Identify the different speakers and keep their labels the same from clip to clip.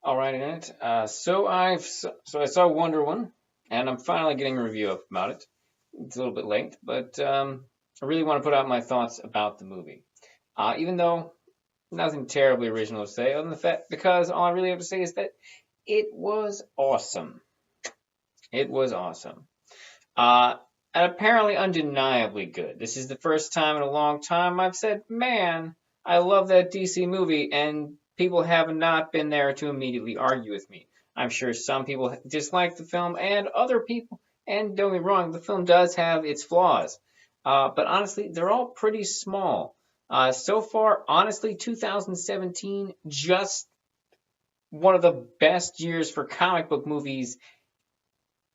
Speaker 1: All right, Annette. So I saw Wonder Woman, and I'm finally getting a review up about it. It's a little bit late, but I really want to put out my thoughts about the movie. Even though nothing terribly original to say, other than the fact because all I really have to say is that it was awesome. It was awesome. Uh, and apparently undeniably good. This is the first time in a long time I've said, man, I love that DC movie, and people have not been there to immediately argue with me. I'm sure some people dislike the film, and other people, and don't get me wrong, the film does have its flaws. But honestly, they're all pretty small. So far, honestly, 2017, just one of the best years for comic book movies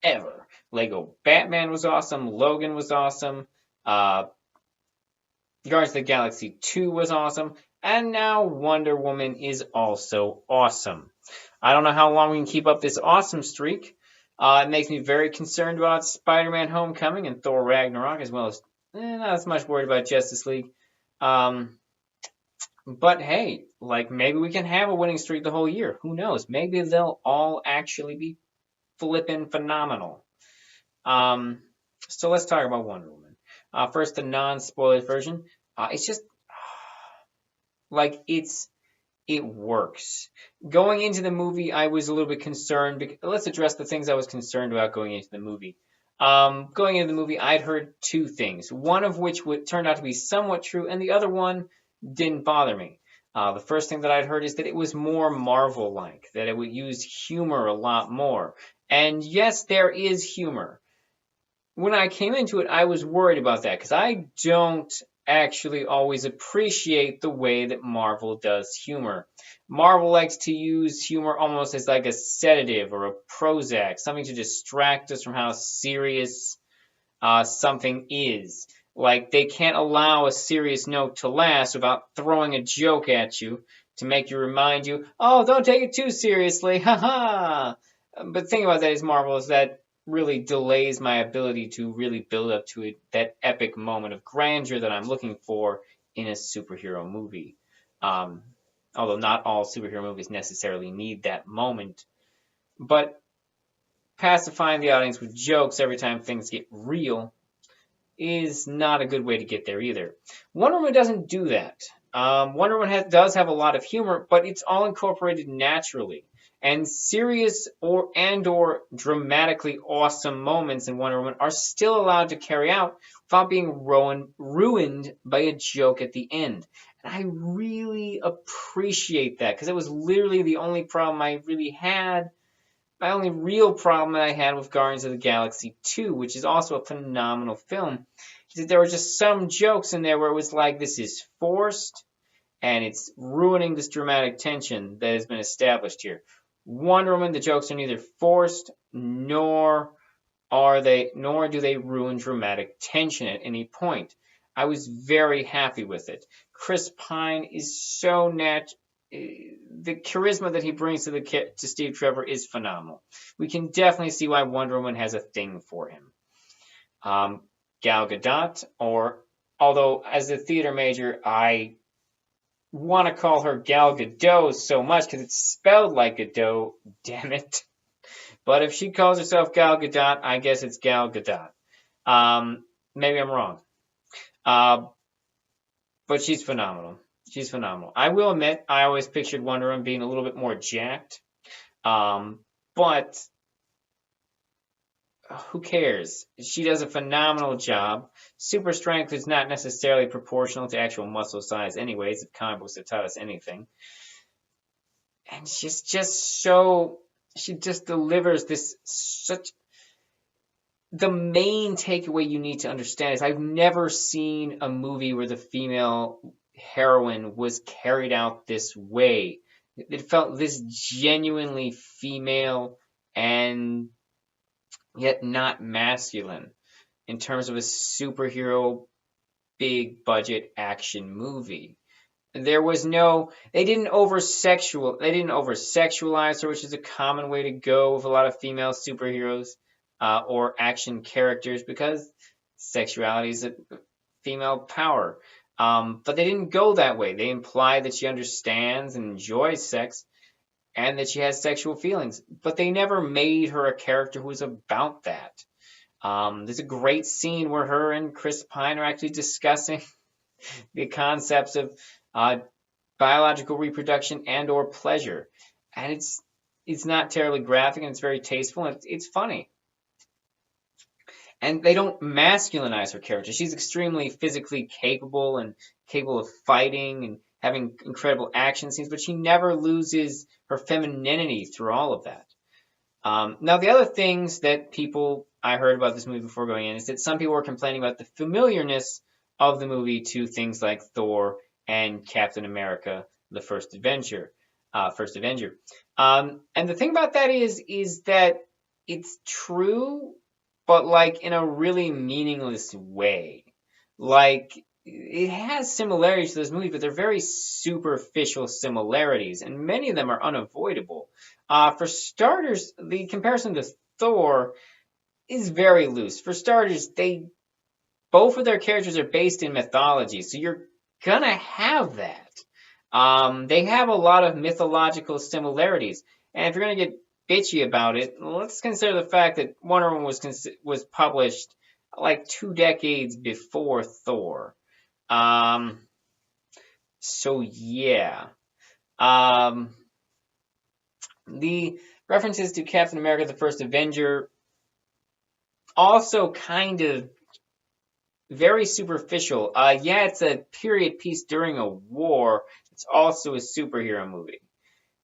Speaker 1: ever. Lego Batman was awesome. Logan was awesome. Uh, Guardians of the Galaxy 2 was awesome. And now Wonder Woman is also awesome. I don't know how long we can keep up this awesome streak. It makes me very concerned about Spider-Man Homecoming and Thor Ragnarok, as well as not as much worried about Justice League. Um, but hey, like maybe we can have a winning streak the whole year. Who knows? Maybe they'll all actually be flippin' phenomenal. Um, so let's talk about Wonder Woman. First, the non-spoiler version. It's just like it works. Going into the movie, I was a little bit concerned. Let's address the things I was concerned about going into the movie. Going into the movie, I'd heard two things, one of which turned out to be somewhat true, and the other one didn't bother me. The first thing that I'd heard is that it was more Marvel-like, that it would use humor a lot more. And yes, there is humor. When I came into it, I was worried about that because I don't actually always appreciate the way that Marvel does humor. Marvel likes to use humor almost as like a sedative or a Prozac, something to distract us from how serious something is. Like they can't allow a serious note to last without throwing a joke at you to make you remind you, oh, don't take it too seriously, haha. But the thing about that is Marvel is that really delays my ability to really build up to it, that epic moment of grandeur that I'm looking for in a superhero movie. Um, Although not all superhero movies necessarily need that moment, but pacifying the audience with jokes every time things get real is not a good way to get there either. Wonder Woman doesn't do that. Wonder Woman does have a lot of humor, but it's all incorporated naturally. And serious or dramatically awesome moments in Wonder Woman are still allowed to carry out without being ruined by a joke at the end. And I really appreciate that because it was literally the only problem I really had. My only real problem that I had with Guardians of the Galaxy 2, which is also a phenomenal film, is that there were just some jokes in there where it was like, this is forced and it's ruining this dramatic tension that has been established here. Wonder Woman, the jokes are neither forced nor do they ruin dramatic tension at any point. I was very happy with it. Chris Pine is so the charisma that he brings to Steve Trevor is phenomenal. We can definitely see why Wonder Woman has a thing for him. Gal Gadot, or although as a theater major, I want to call her Gal Gadot so much because it's spelled like Gadot, damn it. But if she calls herself Gal Gadot, I guess it's Gal Gadot. Maybe I'm wrong. But she's phenomenal. She's phenomenal. I will admit, I always pictured Wonder Woman being a little bit more jacked. But who cares? She does a phenomenal job. Super strength is not necessarily proportional to actual muscle size anyways, if comic books have taught us anything. And she's just so, she just delivers this such, the main takeaway you need to understand is I've never seen a movie where the female heroine was carried out this way. It felt this genuinely female and yet not masculine in terms of a superhero big budget action movie. There was no, they didn't over sexualize her, which is a common way to go with a lot of female superheroes or action characters because sexuality is a female power. But they didn't go that way. They imply that she understands and enjoys sex. and that she has sexual feelings, but they never made her a character who was about that. There's a great scene where her and Chris Pine are actually discussing the concepts of uh, biological reproduction and or pleasure, and it's not terribly graphic and it's very tasteful and it's funny. And they don't masculinize her character. She's extremely physically capable and capable of fighting and having incredible action scenes, but she never loses her femininity through all of that. Now, the other things that people I heard about this movie before going in is that some people were complaining about the familiarness of the movie to things like Thor and Captain America: The First Avenger. And the thing about that is that it's true, but like in a really meaningless way. Like it has similarities to this movie, but they're very superficial similarities, and many of them are unavoidable. For starters, the comparison to Thor is very loose. For starters, they both of their characters are based in mythology, so you're gonna have that. They have a lot of mythological similarities, and if you're gonna get bitchy about it, let's consider the fact that Wonder Woman was published like 2 decades before Thor. Um, so yeah. Um, the references to Captain America: The First Avenger also kind of very superficial. Yeah, it's a period piece during a war. It's also a superhero movie.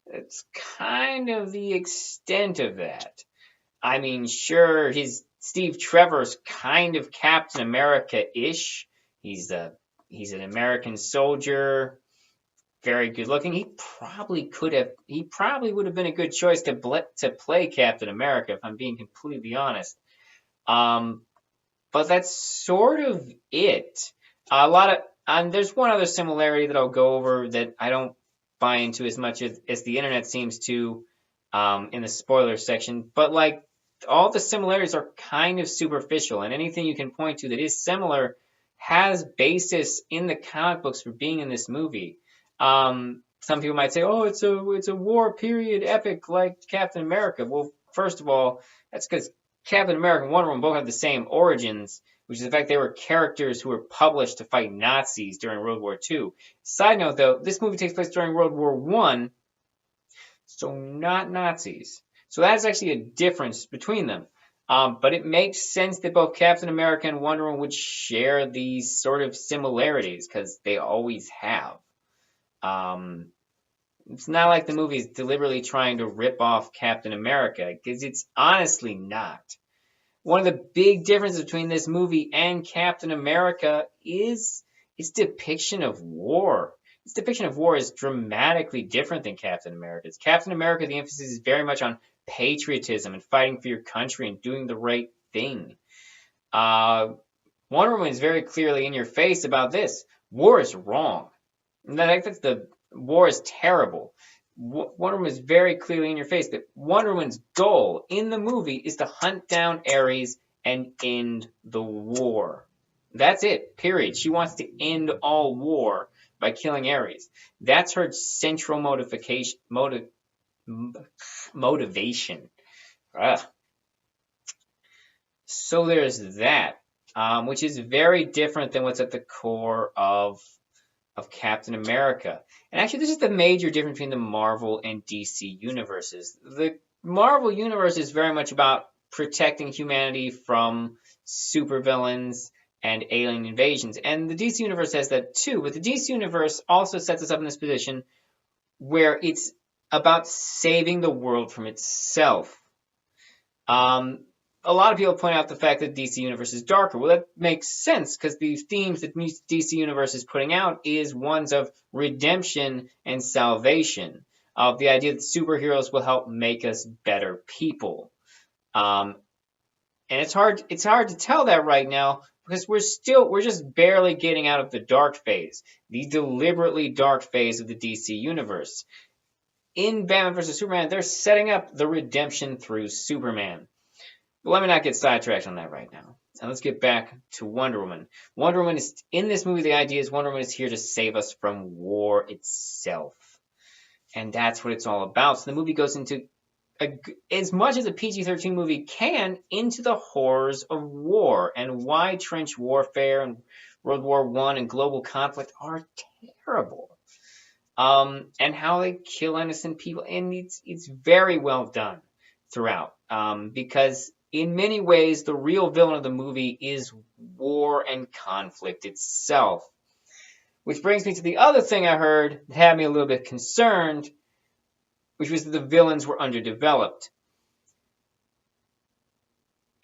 Speaker 1: It's kind of the extent of that. I mean, sure, his Steve Trevor's kind of Captain America-ish. He's a he's an American soldier, very good looking. He probably would have been a good choice to play Captain America, if I'm being completely honest. Um, but that's sort of it. A lot of there's one other similarity that I'll go over that I don't buy into as much as the internet seems to in the spoiler section. But like all the similarities are kind of superficial, and anything you can point to that is similar has basis in the comic books for being in this movie. Some people might say, "Oh, it's a war period epic like Captain America." Well, first of all, that's because Captain America and Wonder Woman both have the same origins, which is the fact they were characters who were published to fight Nazis during World War II. Side note, though, this movie takes place during World War I, so not Nazis. So that is actually a difference between them. But it makes sense that both Captain America and Wonder Woman would share these sort of similarities because they always have. Um, it's not like the movie is deliberately trying to rip off Captain America because it's honestly not. One of the big differences between this movie and Captain America is its depiction of war. Its depiction of war is dramatically different than Captain America's. Captain America, the emphasis is very much on patriotism and fighting for your country and doing the right thing. Wonder Woman is very clearly in your face about this. War is wrong. War is terrible. Wonder Woman is very clearly in your face that Wonder Woman's goal in the movie is to hunt down Ares and end the war. That's it, period. She wants to end all war by killing Ares. That's her central motivation. So there's that, which is very different than what's at the core of Captain America. And actually, this is the major difference between the Marvel and DC universes. The Marvel universe is very much about protecting humanity from supervillains and alien invasions. And the DC universe has that too. But the DC universe also sets us up in this position where it's about saving the world from itself. A lot of people point out the fact that DC Universe is darker. Well, that makes sense because the themes that DC Universe is putting out is ones of redemption and salvation, of the idea that superheroes will help make us better people. And it's hard to tell that right now because we're just barely getting out of the dark phase, the deliberately dark phase of the DC Universe. In Batman vs Superman, they're setting up the redemption through Superman. But let me not get sidetracked on that right now. And let's get back to Wonder Woman. Wonder Woman is, in this movie, the idea is Wonder Woman is here to save us from war itself. And that's what it's all about. So the movie goes into, as much as a PG-13 movie can, into the horrors of war and why trench warfare and World War I and global conflict are terrible. And how they kill innocent people. And it's very well done throughout. Because in many ways, the real villain of the movie is war and conflict itself. Which brings me to the other thing I heard that had me a little bit concerned, which was that the villains were underdeveloped.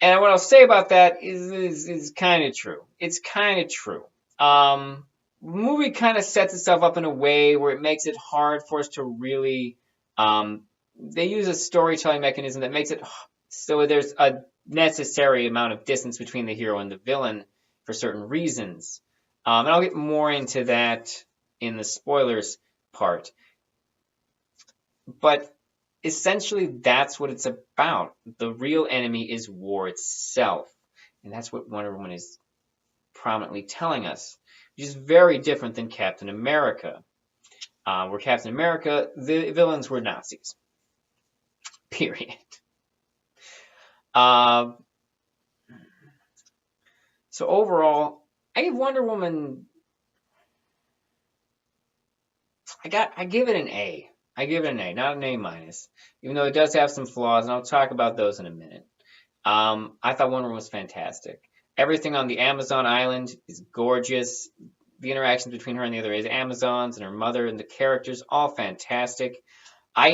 Speaker 1: And what I'll say about that is kind of true. It's kind of true. The movie kind of sets itself up in a way where it makes it hard for us to really. They use a storytelling mechanism that makes it so there's a necessary amount of distance between the hero and the villain for certain reasons. And I'll get more into that in the spoilers part. But essentially, that's what it's about. The real enemy is war itself. And that's what Wonder Woman is prominently telling us, which is very different than Captain America. Where Captain America, the villains were Nazis. Period. So overall, I give Wonder Woman. I give it an A. I give it an A, not an A minus, even though it does have some flaws, and I'll talk about those in a minute. I thought Wonder Woman was fantastic. Everything on the Amazon island is gorgeous. The interactions between her and the other Amazons and her mother and the characters, all fantastic. I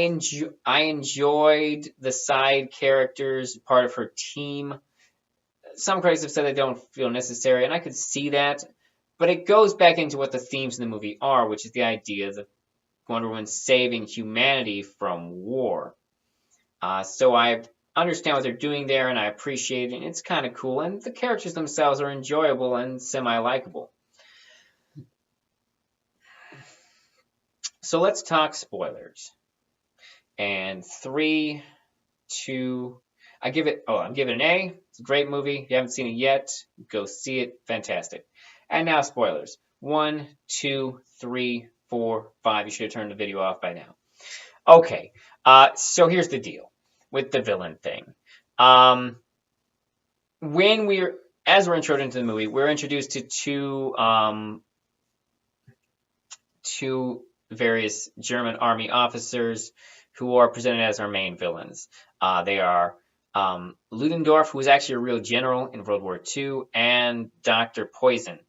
Speaker 1: enjoyed the side characters, part of her team. Some critics have said they don't feel necessary, and I could see that. But it goes back into what the themes in the movie are, which is the idea of Wonder Woman saving humanity from war. So I understand what they're doing there, and I appreciate it, and it's kind of cool. And the characters themselves are enjoyable and semi-likable. So let's talk spoilers. And 3, 2, I'm giving it an A. It's a great movie. If you haven't seen it yet, go see it. Fantastic. And now spoilers. 1, 2, 3, 4, 5. You should have turned the video off by now. Okay. So here's the deal with the villain thing. As we're introduced into the movie, we're introduced to two various German army officers who are presented as our main villains. They are Ludendorff, who was actually a real general in World War II, and Dr. Poison,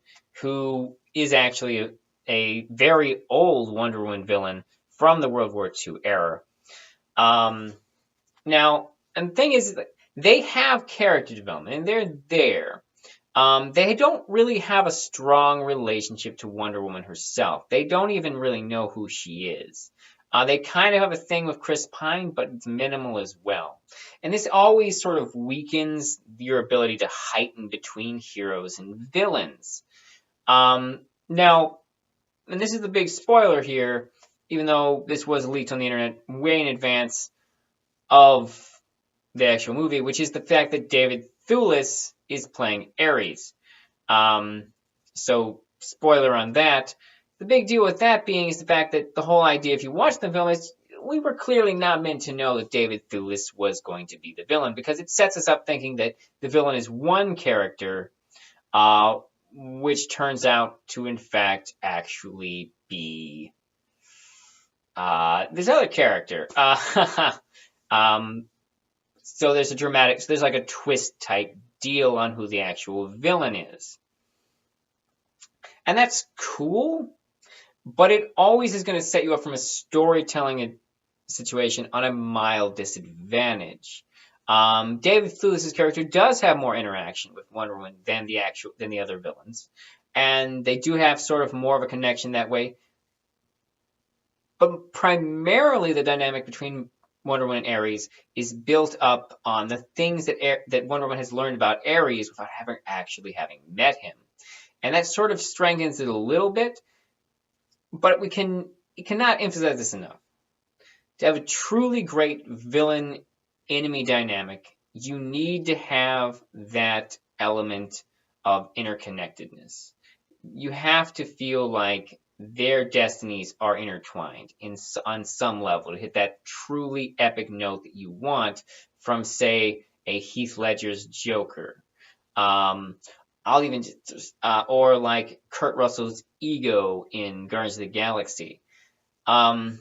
Speaker 1: who is actually a very old Wonder Woman villain from the World War II era. Now, and the thing is, they have character development, and they're there. They don't really have a strong relationship to Wonder Woman herself. They don't even really know who she is. They kind of have a thing with Chris Pine, but it's minimal as well. And this always sort of weakens your ability to heighten between heroes and villains. Now, and this is the big spoiler here, even though this was leaked on the internet way in advance of the actual movie, which is the fact that David Thewlis is playing Ares. So, spoiler on that. The big deal with that being is the fact that the whole idea, if you watch the film, is we were clearly not meant to know that David Thewlis was going to be the villain, because it sets us up thinking that the villain is one character, which turns out to, in fact, actually be this other character. So there's like a twist type deal on who the actual villain is. And that's cool, but it always is going to set you up from a storytelling situation on a mild disadvantage. David Thewlis' character does have more interaction with Wonder Woman than the other villains, and they do have sort of more of a connection that way. But primarily, the dynamic between Wonder Woman and Ares is built up on the things that Wonder Woman has learned about Ares without actually having met him, and that sort of strengthens it a little bit. But it cannot emphasize this enough. To have a truly great villain-enemy dynamic, you need to have that element of interconnectedness. You have to feel like their destinies are intertwined on some level to hit that truly epic note that you want from, say, a Heath Ledger's Joker. Um, I'll even or like Kurt Russell's ego in Guardians of the Galaxy. Um,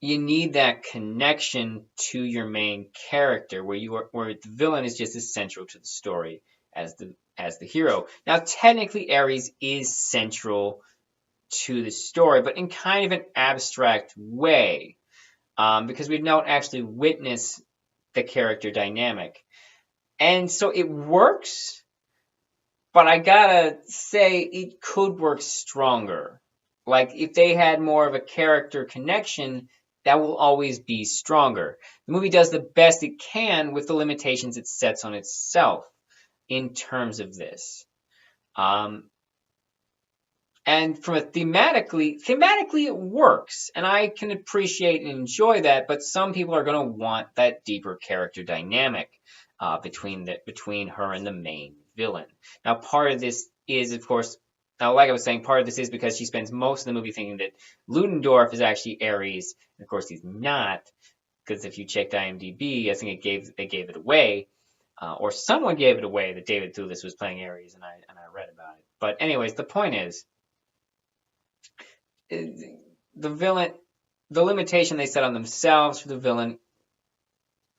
Speaker 1: you need that connection to your main character where the villain is just as central to the story as the hero. Now, technically, Ares is central to the story, but in kind of an abstract way, because we don't actually witness the character dynamic. And so it works, but I gotta say it could work stronger. Like if they had more of a character connection, that will always be stronger. The movie does the best it can with the limitations it sets on itself in terms of this. Um, and from a thematically it works, and I can appreciate and enjoy that. But some people are going to want that deeper character dynamic between her and the main villain. Now, part of this is, of course, now like I was saying, part of this is because she spends most of the movie thinking that Ludendorff is actually Ares, and of course he's not. Because if you checked IMDb, I think they gave it away. Or someone gave it away that David Thewlis was playing Ares, and I read about it. But anyways, the point is, the villain, the limitation they set on themselves for the villain,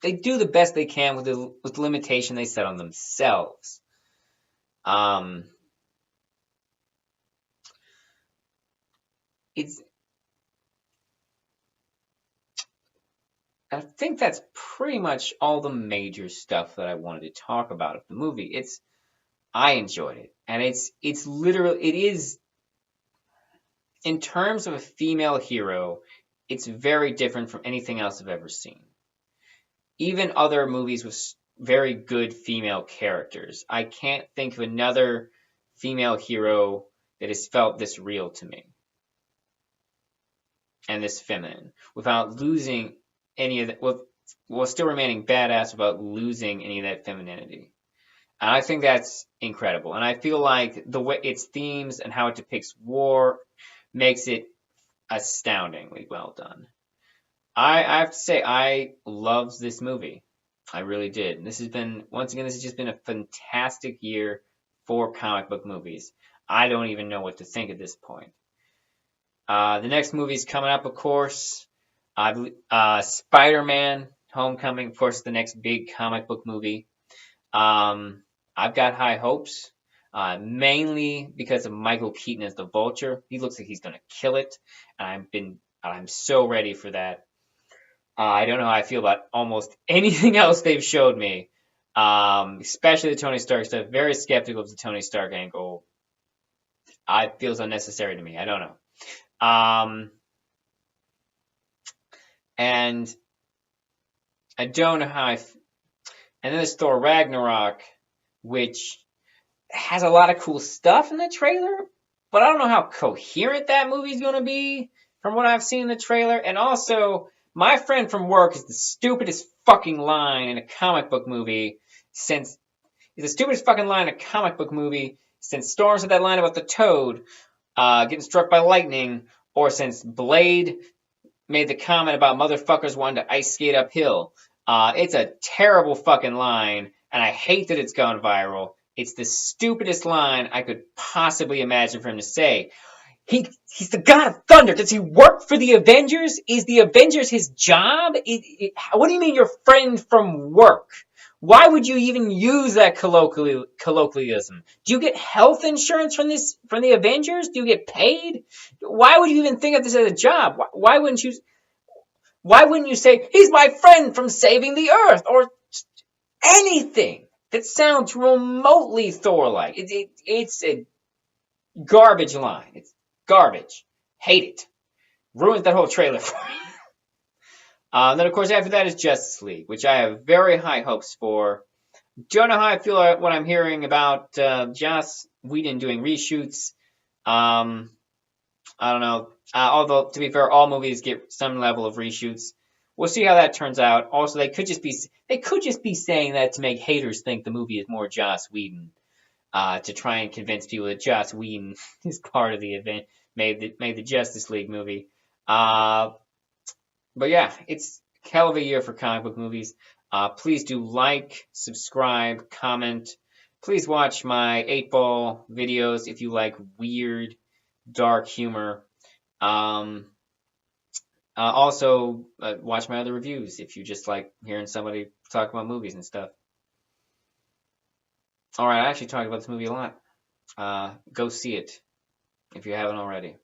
Speaker 1: they do the best they can with the limitation they set on themselves. It's I think that's pretty much all the major stuff that I wanted to talk about of the movie. I enjoyed it, and it's literally it is in terms of a female hero, it's very different from anything else I've ever seen. Even other movies with very good female characters, I can't think of another female hero that has felt this real to me and this feminine without losing any of that, while still remaining badass without losing any of that femininity. And I think that's incredible. And I feel like the way its themes and how it depicts war makes it astoundingly well done. I have to say, I loved this movie. I really did. This has just been a fantastic year for comic book movies. I don't even know what to think at this point. The next movie's coming up, of course. Spider-Man Homecoming, of course, the next big comic book movie. I've got high hopes, mainly because of Michael Keaton as the Vulture. He looks like he's going to kill it, and I'm so ready for that. I don't know how I feel about almost anything else they've showed me, especially the Tony Stark stuff. Very skeptical of the Tony Stark angle. It feels unnecessary to me. I don't know. And I don't know how and then there's Thor Ragnarok, which has a lot of cool stuff in the trailer, but I don't know how coherent that movie's going to be from what I've seen in the trailer. And also, my friend from work is the stupidest fucking line in a comic book movie since Storm said that line about the Toad getting struck by lightning, or since Blade made the comment about motherfuckers wanting to ice skate uphill. It's a terrible fucking line, and I hate that it's gone viral. It's the stupidest line I could possibly imagine for him to say. He's the god of thunder. Does he work for the Avengers? Is the Avengers his job? What do you mean your friend from work? Why would you even use that colloquialism? Do you get health insurance from the Avengers? Do you get paid? Why would you even think of this as a job? Why wouldn't you say he's my friend from saving the Earth or anything that sounds remotely Thor-like? It's a garbage line. It's garbage. Hate it. Ruins that whole trailer for me. Then, of course, after that is Justice League, which I have very high hopes for. Don't know how I feel when I'm hearing about Joss Whedon doing reshoots. I don't know. Although, to be fair, all movies get some level of reshoots. We'll see how that turns out. Also, they could just be saying that to make haters think the movie is more Joss Whedon. to try and convince people that Joss Whedon is part of the event, made the Justice League movie. Uh, but yeah, it's a hell of a year for comic book movies. Please do like, subscribe, comment. Please watch my 8-ball videos if you like weird, dark humor. Um, also, watch my other reviews if you just like hearing somebody talk about movies and stuff. All right, I actually talked about this movie a lot. Go see it if you haven't already.